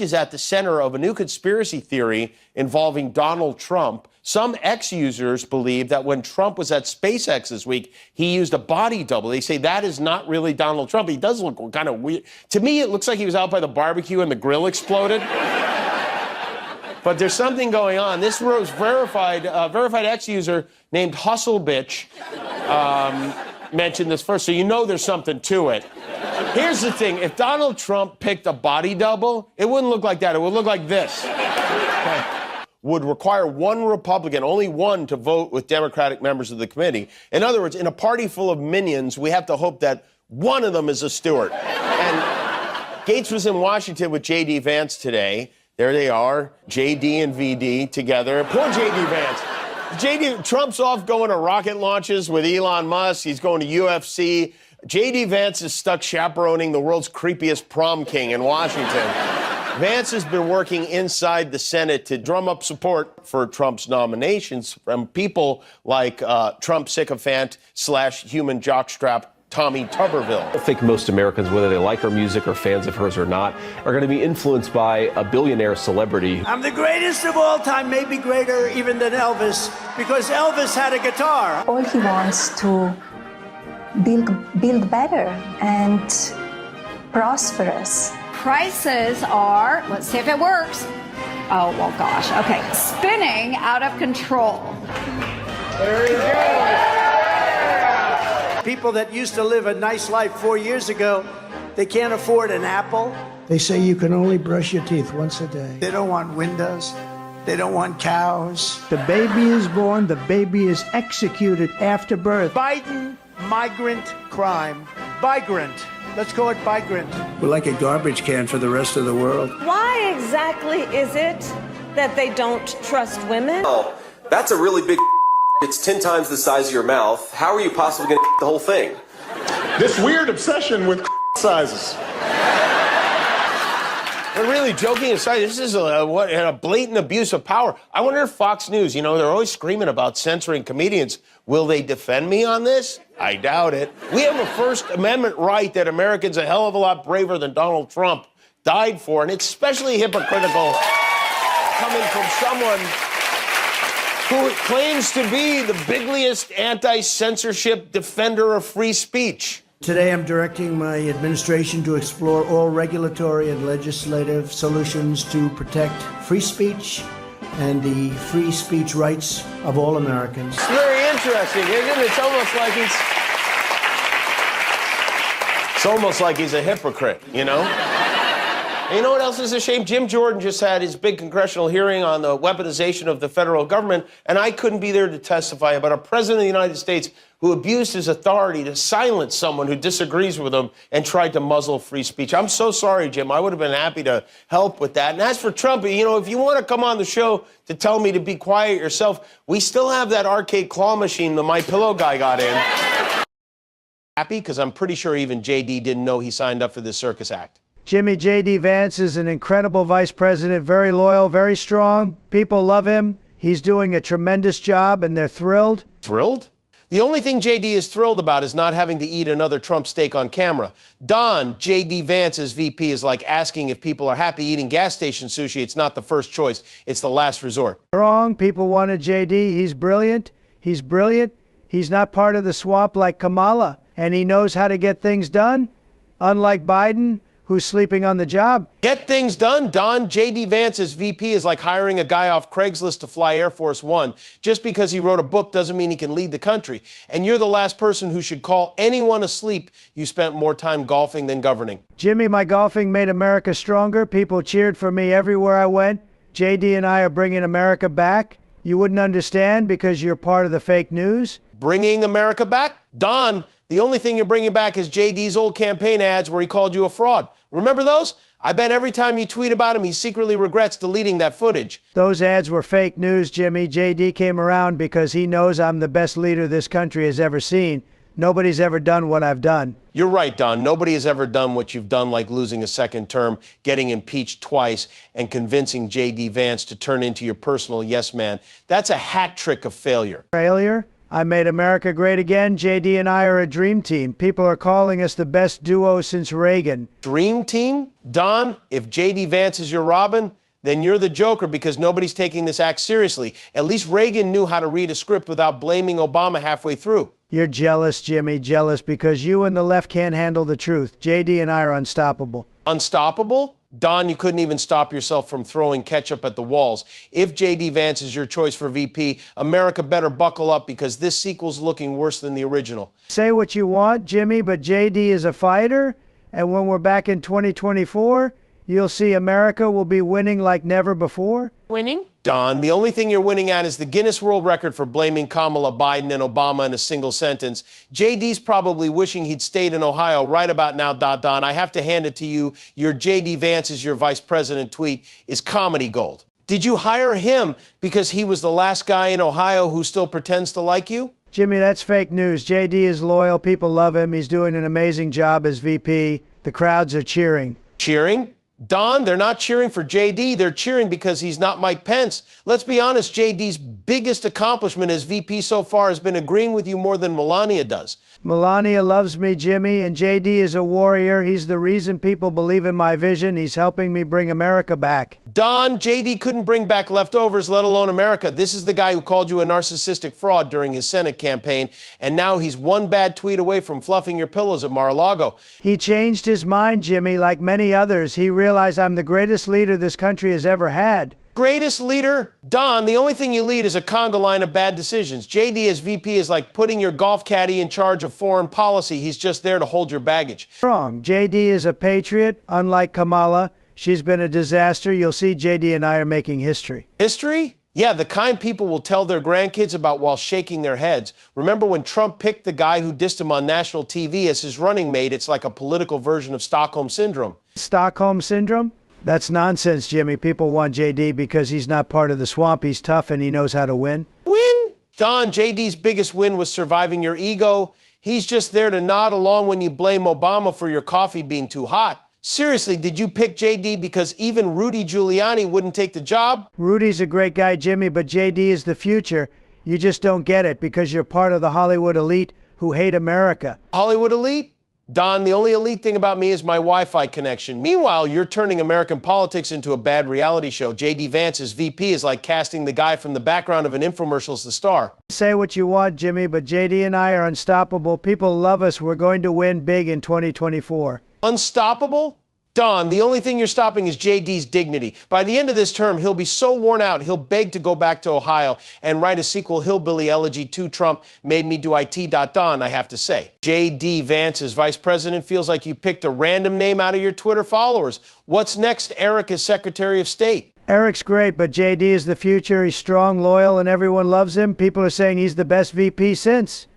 is at the center of a new conspiracy theory involving Donald Trump. Some ex-users believe that when Trump was at SpaceX this week, he used a body double. They say that is not really Donald Trump. He does look kind of weird. To me, it looks like he was out by the barbecue and the grill exploded. But there's something going on. This was verified ex-user named Hustle Bitch mentioned this first, so you know there's something to it. Here's the thing. If Donald Trump picked a body double, it wouldn't look like that. It would look like this. Okay. Would require one Republican, only one, to vote with Democratic members of the committee. In other words, in a party full of minions, we have to hope that one of them is a Stewart. And Gates was in Washington with JD Vance today. There they are, JD and VD together. Poor JD Vance. Trump's off going to rocket launches with Elon Musk. He's going to UFC. JD Vance is stuck chaperoning the world's creepiest prom king in Washington. Vance has been working inside the Senate to drum up support for Trump's nominations from people like Trump sycophant / human jockstrap Tommy Tuberville. I think most Americans, whether they like her music or fans of hers or not, are going to be influenced by a billionaire celebrity. I'm the greatest of all time, maybe greater even than Elvis, because Elvis had a guitar. All he wants to build better and prosperous. Prices are, let's see if it works. Oh, well, gosh. Okay. Spinning out of control. There he goes. People that used to live a nice life 4 years ago, they can't afford an apple. They say you can only brush your teeth once a day. They don't want windows. They don't want cows. The baby is born, the baby is executed after birth. Biden, migrant crime. Migrant. Let's call it migrant. We're like a garbage can for the rest of the world. Why exactly is it that they don't trust women? Oh, that's a really big. It's 10 times the size of your mouth. How are you possibly going to the whole thing? This weird obsession with sizes. But really, joking aside, this is a blatant abuse of power. I wonder if Fox News, they're always screaming about censoring comedians. Will they defend me on this? I doubt it. We have a First Amendment right that Americans a hell of a lot braver than Donald Trump died for, and it's especially hypocritical coming from someone who claims to be the bigliest anti-censorship defender of free speech. Today I'm directing my administration to explore all regulatory and legislative solutions to protect free speech and the free speech rights of all Americans. It's very interesting, isn't it? It's almost like he's a hypocrite, And you know what else is a shame? Jim Jordan just had his big congressional hearing on the weaponization of the federal government, and I couldn't be there to testify about a president of the United States who abused his authority to silence someone who disagrees with him and tried to muzzle free speech. I'm so sorry, Jim. I would have been happy to help with that. And as for Trump, if you want to come on the show to tell me to be quiet yourself, we still have that arcade claw machine the My Pillow guy got in. Happy? Because I'm pretty sure even JD didn't know he signed up for this circus act. Jimmy JD Vance is an incredible vice president, very loyal, very strong. People love him. He's doing a tremendous job, and they're thrilled. Thrilled? The only thing JD is thrilled about is not having to eat another Trump steak on camera. Don, JD Vance's VP, is like asking if people are happy eating gas station sushi. It's not the first choice. It's the last resort. Wrong. People wanted JD. He's brilliant. He's brilliant. He's not part of the swamp like Kamala, and he knows how to get things done, unlike Biden, who's sleeping on the job. Get things done, Don. JD Vance's VP is like hiring a guy off Craigslist to fly Air Force One. Just because he wrote a book doesn't mean he can lead the country. And you're the last person who should call anyone asleep. You spent more time golfing than governing. Jimmy, my golfing made America stronger. People cheered for me everywhere I went. JD and I are bringing America back. You wouldn't understand because you're part of the fake news. Bringing America back? Don, the only thing you're bringing back is JD's old campaign ads where he called you a fraud. Remember those? I bet every time you tweet about him, he secretly regrets deleting that footage. Those ads were fake news, Jimmy. JD came around because he knows I'm the best leader this country has ever seen. Nobody's ever done what I've done. You're right, Don. Nobody has ever done what you've done, like losing a second term, getting impeached twice, and convincing JD Vance to turn into your personal yes man. That's a hat trick of failure. Failure? I made America great again. JD and I are a dream team. People are calling us the best duo since Reagan. Dream team? Don, if JD Vance is your Robin, then you're the Joker because nobody's taking this act seriously. At least Reagan knew how to read a script without blaming Obama halfway through. You're jealous, Jimmy, jealous because you and the left can't handle the truth. JD and I are unstoppable. Unstoppable? Don, you couldn't even stop yourself from throwing ketchup at the walls. If JD Vance is your choice for VP, America better buckle up because this sequel's looking worse than the original. Say what you want, Jimmy, but JD is a fighter, and when we're back in 2024, you'll see America will be winning like never before. Winning? Don, the only thing you're winning at is the Guinness World Record for blaming Kamala Biden and Obama in a single sentence. JD's probably wishing he'd stayed in Ohio right about now, Don. I have to hand it to you. Your JD Vance is your vice president tweet is comedy gold. Did you hire him because he was the last guy in Ohio who still pretends to like you? Jimmy, that's fake news. JD is loyal. People love him. He's doing an amazing job as VP. The crowds are cheering. Cheering? Don, they're not cheering for JD. They're cheering because he's not Mike Pence. Let's be honest, JD's biggest accomplishment as VP so far has been agreeing with you more than Melania does. Melania loves me, Jimmy, and JD is a warrior. He's the reason people believe in my vision. He's helping me bring America back. Don, JD couldn't bring back leftovers, let alone America. This is the guy who called you a narcissistic fraud during his Senate campaign, and now he's one bad tweet away from fluffing your pillows at Mar-a-Lago. He changed his mind, Jimmy, like many others. He realized I'm the greatest leader this country has ever had. Greatest leader? Don, the only thing you lead is a conga line of bad decisions. JD as VP is like putting your golf caddy in charge of foreign policy. He's just there to hold your baggage. Wrong. JD is a patriot, unlike Kamala. She's been a disaster. You'll see JD and I are making history. History? Yeah, the kind people will tell their grandkids about while shaking their heads. Remember when Trump picked the guy who dissed him on national TV as his running mate? It's like a political version of Stockholm Syndrome. Stockholm Syndrome? That's nonsense, Jimmy. People want JD because he's not part of the swamp. He's tough and he knows how to win. Win? Don, JD's biggest win was surviving your ego. He's just there to nod along when you blame Obama for your coffee being too hot. Seriously, did you pick JD because even Rudy Giuliani wouldn't take the job? Rudy's a great guy, Jimmy, but JD is the future. You just don't get it because you're part of the Hollywood elite who hate America. Hollywood elite? Don, the only elite thing about me is my Wi-Fi connection. Meanwhile, you're turning American politics into a bad reality show. JD Vance as VP is like casting the guy from the background of an infomercial as the star. Say what you want, Jimmy, but JD and I are unstoppable. People love us. We're going to win big in 2024. Unstoppable? Don, the only thing you're stopping is JD's dignity. By the end of this term, he'll be so worn out, he'll beg to go back to Ohio and write a sequel hillbilly elegy to Trump, made me do IT. Don, I have to say. JD Vance as vice president feels like you picked a random name out of your Twitter followers. What's next, Eric as Secretary of State? Eric's great, but JD is the future. He's strong, loyal, and everyone loves him. People are saying he's the best VP since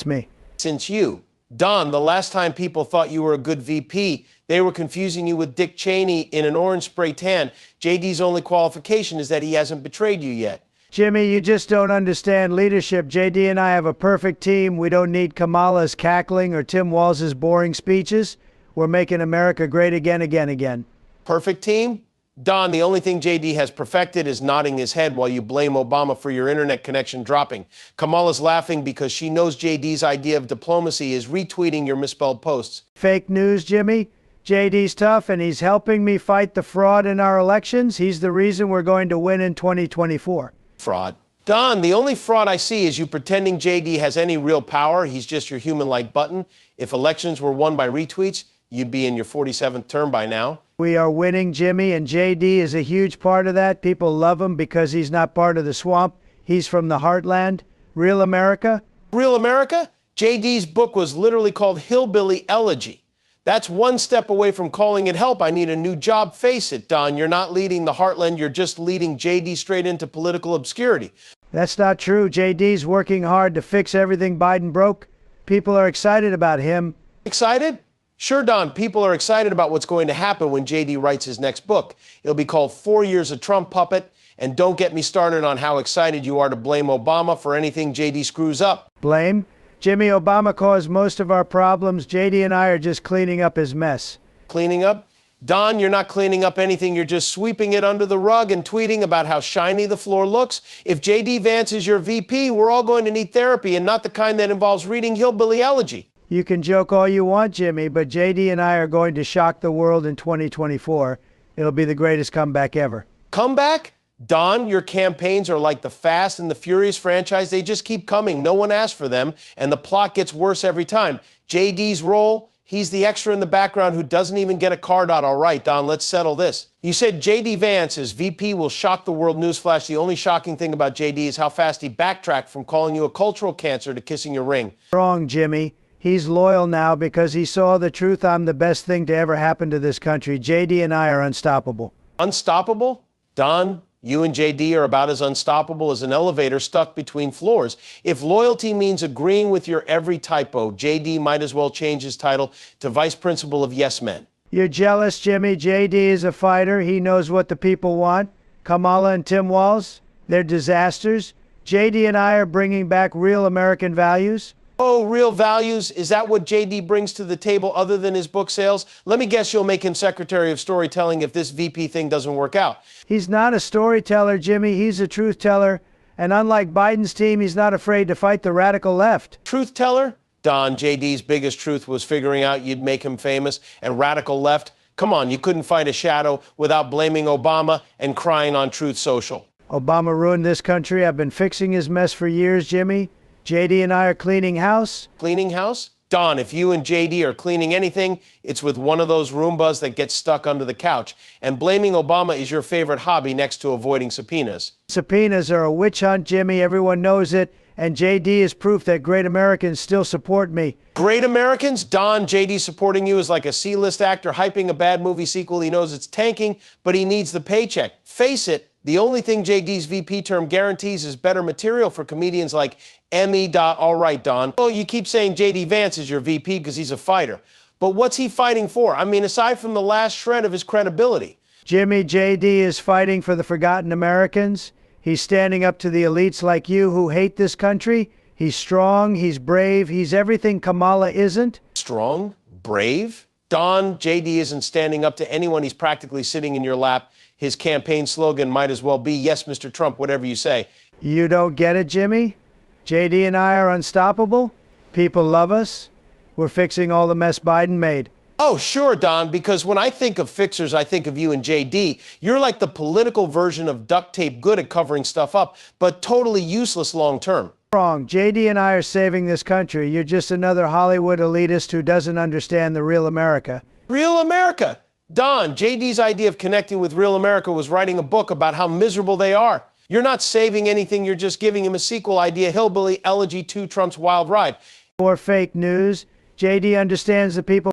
me. Since you. Don, the last time people thought you were a good VP, they were confusing you with Dick Cheney in an orange spray tan. JD's only qualification is that he hasn't betrayed you yet. Jimmy, you just don't understand leadership. JD and I have a perfect team. We don't need Kamala's cackling or Tim Walz's boring speeches. We're making America great again. Perfect team? Don, the only thing JD has perfected is nodding his head while you blame Obama for your internet connection dropping. Kamala's laughing because she knows JD's idea of diplomacy is retweeting your misspelled posts. Fake news, Jimmy. JD's tough, and he's helping me fight the fraud in our elections. He's the reason we're going to win in 2024. Fraud. Don, the only fraud I see is you pretending JD has any real power. He's just your human-like button. If elections were won by retweets, you'd be in your 47th term by now. We are winning, Jimmy, and JD is a huge part of that. People love him because he's not part of the swamp. He's from the heartland. Real America. Real America? JD's book was literally called Hillbilly Elegy. That's one step away from calling it help. I need a new job. Face it, Don. You're not leading the heartland. You're just leading JD straight into political obscurity. That's not true. JD's working hard to fix everything Biden broke. People are excited about him. Excited? Sure, Don, people are excited about what's going to happen when JD writes his next book. It'll be called 4 Years of Trump Puppet. And don't get me started on how excited you are to blame Obama for anything JD screws up. Blame? Jimmy, Obama caused most of our problems. JD and I are just cleaning up his mess. Cleaning up? Don, you're not cleaning up anything. You're just sweeping it under the rug and tweeting about how shiny the floor looks. If JD Vance is your VP, we're all going to need therapy, and not the kind that involves reading hillbilly elegy. You can joke all you want, Jimmy, but JD and I are going to shock the world in 2024. It'll be the greatest comeback ever. Comeback? Don, your campaigns are like the Fast and the Furious franchise. They just keep coming. No one asked for them, and the plot gets worse every time. JD's role, he's the extra in the background who doesn't even get a card out. All right, Don, let's settle this. You said JD Vance, as VP, will shock the world. Newsflash, the only shocking thing about JD is how fast he backtracked from calling you a cultural cancer to kissing your ring. Wrong, Jimmy. He's loyal now because he saw the truth. I'm the best thing to ever happen to this country. JD and I are unstoppable. Unstoppable? Don, you and JD are about as unstoppable as an elevator stuck between floors. If loyalty means agreeing with your every typo, JD might as well change his title to Vice Principal of Yes Men. You're jealous, Jimmy. JD is a fighter. He knows what the people want. Kamala and Tim Walz, they're disasters. JD and I are bringing back real American values. Oh, real values? Is that what JD brings to the table other than his book sales? Let me guess you'll make him Secretary of Storytelling if this VP thing doesn't work out. He's not a storyteller, Jimmy. He's a truth teller. And unlike Biden's team, he's not afraid to fight the radical left. Truth teller? Don, JD's biggest truth was figuring out you'd make him famous. And radical left? Come on, you couldn't fight a shadow without blaming Obama and crying on Truth Social. Obama ruined this country. I've been fixing his mess for years, Jimmy. JD and I are cleaning house. Cleaning house? Don, if you and JD are cleaning anything, it's with one of those Roombas that gets stuck under the couch. And blaming Obama is your favorite hobby next to avoiding subpoenas. Subpoenas are a witch hunt, Jimmy. Everyone knows it. And JD is proof that great Americans still support me. Great Americans? Don, JD supporting you is like a C-list actor hyping a bad movie sequel. He knows it's tanking, but he needs the paycheck. Face it, the only thing JD's VP term guarantees is better material for comedians like Emmy. All right, Don. Well, you keep saying JD Vance is your VP because he's a fighter. But what's he fighting for? I mean, aside from the last shred of his credibility. Jimmy, JD is fighting for the forgotten Americans. He's standing up to the elites like you who hate this country. He's strong, he's brave, he's everything Kamala isn't. Strong? Brave? Don, JD isn't standing up to anyone. He's practically sitting in your lap. His campaign slogan might as well be, yes, Mr. Trump, whatever you say. You don't get it, Jimmy? JD and I are unstoppable. People love us. We're fixing all the mess Biden made. Oh, sure, Don, because when I think of fixers, I think of you and JD. You're like the political version of duct tape, good at covering stuff up, but totally useless long term. Wrong. JD and I are saving this country. You're just another Hollywood elitist who doesn't understand the real America. Real America? Don, JD's idea of connecting with real America was writing a book about how miserable they are. You're not saving anything, you're just giving him a sequel idea, Hillbilly Elegy 2 Trump's Wild Ride. More fake news. JD understands the people